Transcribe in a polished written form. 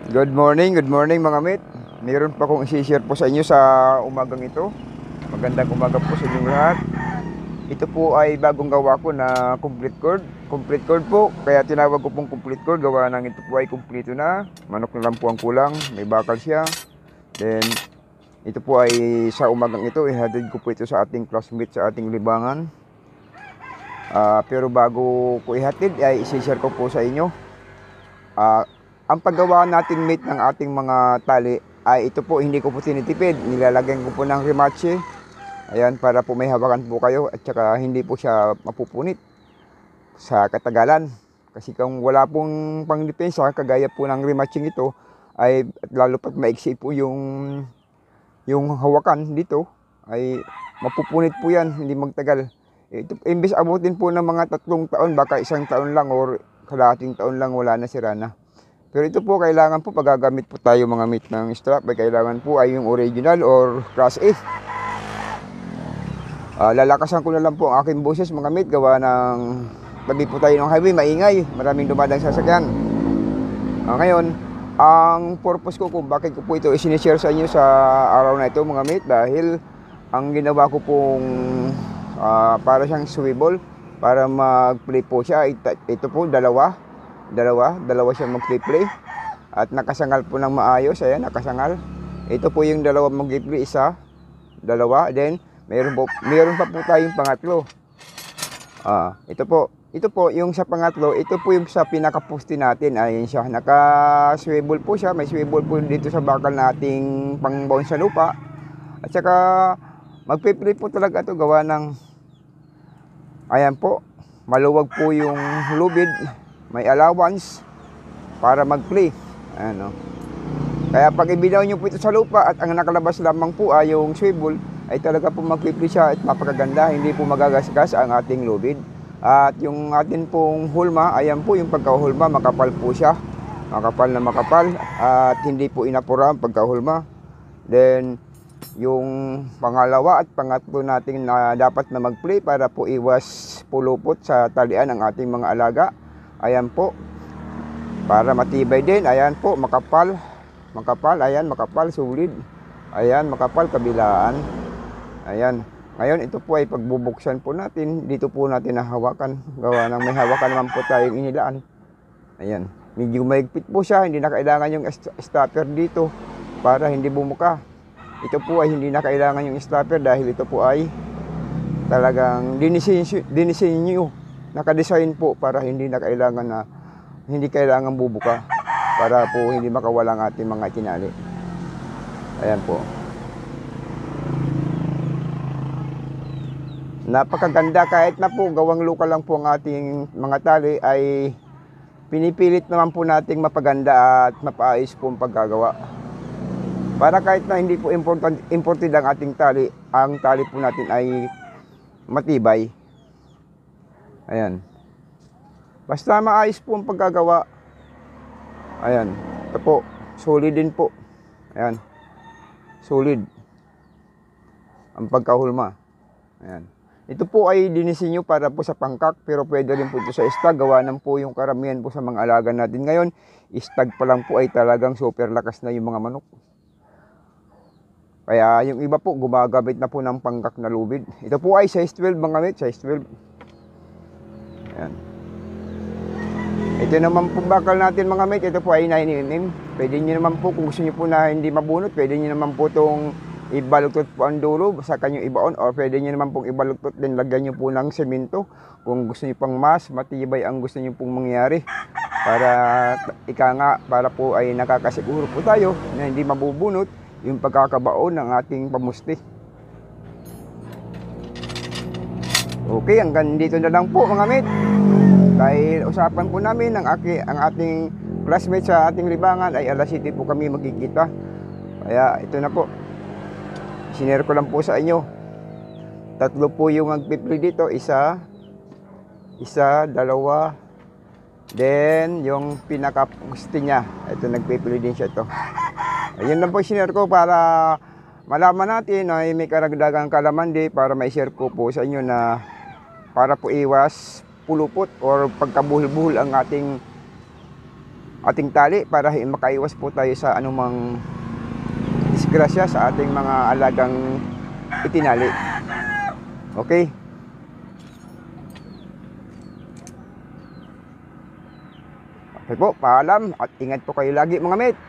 Good morning mga mate. Meron pa akong i-share po sa inyo sa umagang ito. Magandang umaga po sa inyong lahat. Ito po ay bagong gawa ko na complete cord. Complete cord po, kaya tinawag ko pong complete cord. Gawa ng ito po ay kumpleto na. Manok na lang po ang kulang, may bakal siya. Then, ito po ay sa umagang ito, ihatid ko po ito sa ating classmate sa ating libangan. Pero bago ko ihatid, ay i-share ko po sa inyo. Ang paggawa natin mate ng ating mga tali ay ito po, hindi ko po tinitipid. Nilalagyan ko po ng remache. Ayan, para po may hawakan po kayo at saka hindi po siya mapupunit sa katagalan. Kasi kung wala pong pangdepensa, kagaya po ng rematching ito, ay lalo pat maiksi po yung hawakan dito, ay mapupunit po yan, hindi magtagal. Ito, imbes abutin po ng mga 3 taon, baka 1 taon lang or kalahating taon lang, wala na, sira na. Pero ito po, kailangan po pag gagamit po tayo mga mate ng strap, ay kailangan po ay yung original or class A. Lalakasan ko na lang po ang aking boses mga mate, gawa ng tabi po tayo ng highway, maingay, maraming dumadang sasakyan. Ngayon, ang purpose ko kung bakit ko po ito isinishare sa inyo sa araw na ito mga mate, dahil ang ginawa ko pong para siyang swivel, para mag-play po siya, ito po dalawa siyang mag-play at nakasangal po ng maayos. Ayan, nakasangal. Ito po yung dalawa mag-play, isa, dalawa, then meron pa po tayong pangatlo. Ito po yung sa pangatlo, ito po yung sa pinaka-poste natin. Ayan siya, naka-swivel po siya, may swivel po dito sa bakal nating pang-bounce sa lupa. At saka magpe-play po talaga ito, gawa ng ayan po, maluwag po yung lubid, may allowance para mag-play. Ano. Kaya pag ibinaw nyo po ito sa lupa at ang nakalabas lamang po ay yung swivel, ay talaga po mag-play siya at mapakaganda, hindi po magagasgas ang ating lubid. At yung atin pong hulma, ayan po yung pagkahulma, makapal po siya, makapal na makapal, at hindi po inapura ang pagkahulma. Then yung pangalawa at pangatlo natin na dapat na mag-play para po iwas pulupot sa talian ng ating mga alaga. Ayan po, para matibay din. Ayan po, makapal, ayan, makapal, solid. Ayan, makapal, kabilaan. Ayan, ngayon ito po ay pagbubuksan po natin, dito po natin nahawakan, gawa ng may hawakan naman po tayong inilaan. Ayan, medyo mahigpit po siya, hindi na kailangan yung stopper dito para hindi bumuka. Ito po ay hindi na kailangan yung stopper dahil ito po ay talagang dinisenyo, nakadesign po para hindi kailangan bubuka, para po hindi makawala ang ating mga tinali. Ayan po. Napakaganda, kahit na po gawang luka lang po ang ating mga tali, ay pinipilit naman po nating mapaganda at mapaayos po ang paggagawa. Para kahit na hindi po imported ang ating tali, ang tali po natin ay matibay. Ayan. Basta maayos po ang paggagawa. Ayan. Ito po, solid din po. Ayan. Solid ang pagkahulma. Ayan. Ito po ay dinisenyo para po sa pangkak, pero pwede rin po ito sa stag. Gawa ng po yung karamihan po sa mga alaga natin ngayon, stag pa lang po ay talagang super lakas na yung mga manok. Kaya yung iba po gumagamit na po ng pangkak na lubid. Ito po ay size 12 mga mate, size 12. Ayan. Ito naman po bakal natin mga mate, ito po ay 9mm. Pwede nyo naman po, kung gusto nyo po na hindi mabunot, pwede nyo naman po itong ibaluktot po ang dulo, saka nyo ibaon, or pwede nyo naman pong ibaluktot din, lagyan nyo po ng semento. Kung gusto nyo pang mas matibay ang gusto nyo pong mangyari, para para po ay nakakasiguro po tayo na hindi mabubunot yung pagkakabaon ng ating pamusti. Okay, hanggang dito na lang po mga mate. Dahil usapan po namin ang ating classmate sa ating libangan ay alas 7 po kami magkikita. Kaya ito na po, sinare ko lang po sa inyo. 3 po yung magpipli dito, isa, dalawa, then yung pinaka-poste niya, ito nagpipli din siya ito. Ayun lang po sinare ko para malaman natin ay may karagdagang kalamandi, para mai-share ko po sa inyo na para po iwas pulupot or pagkabuhol-buhol ang ating ating tali para makaiwas po tayo sa anumang disgrasya sa ating mga alagang itinali. Okay? Okay po, paalam at ingat po kayo lagi mga mate.